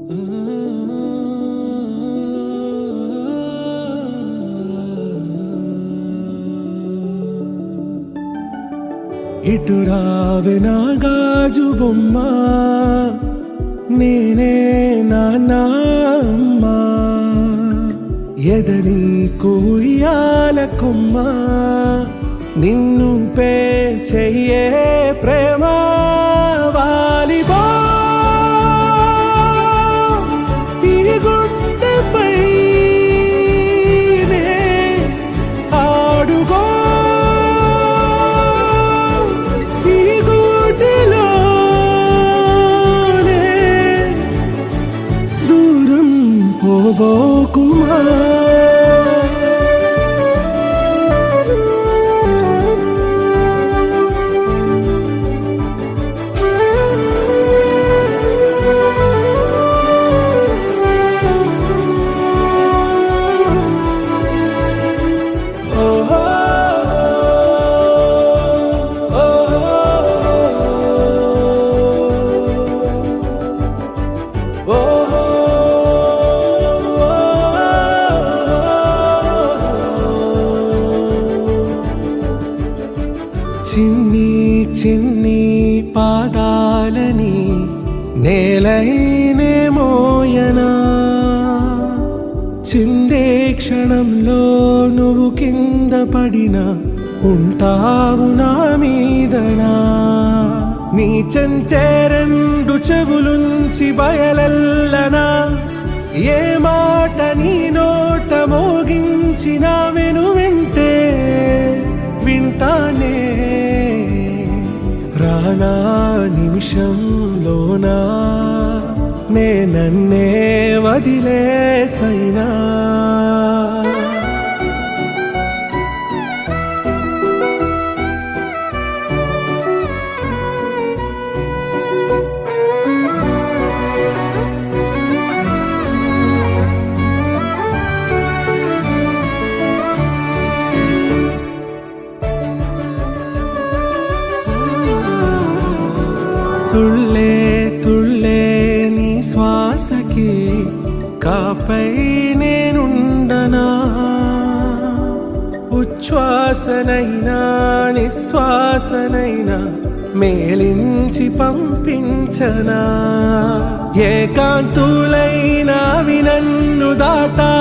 ఇటు రావే నా గాజు బొమ్మ, నేనే నాన్నమ్మ, ఎదని కుయ్యాల కొమ్మ, నిన్ను పే చెయ్యే ప్రేమ వాలిబా ఈ గుండెపై ఆడుగో ఈ గుడిలోనే దూరం పోబోకుమా. చిన్ని చిన్ని పాదాలని నేలైనే మోయనా, చిందే క్షణంలో నువ్వు కింద పడినా ఉంటావు నా మీదనా. నీ చెంతే రెండు చెవులుంచి బయలెల్లనా, ఏ మాట నీ నోట మోగించిన వెను వింటే వింటానే. రానా నిమిషంలోనా నే నన్నే వదిలేసైనా. తుళ్ళే తుళ్ళే నీ శ్వాసకి కాపై నేనుండనా, ఉచ్ఛ్వాసనైనా నిశ్వాసనైనా మేలించి పంపించనా. ఏకాంతులైనా వినన్ను దాటా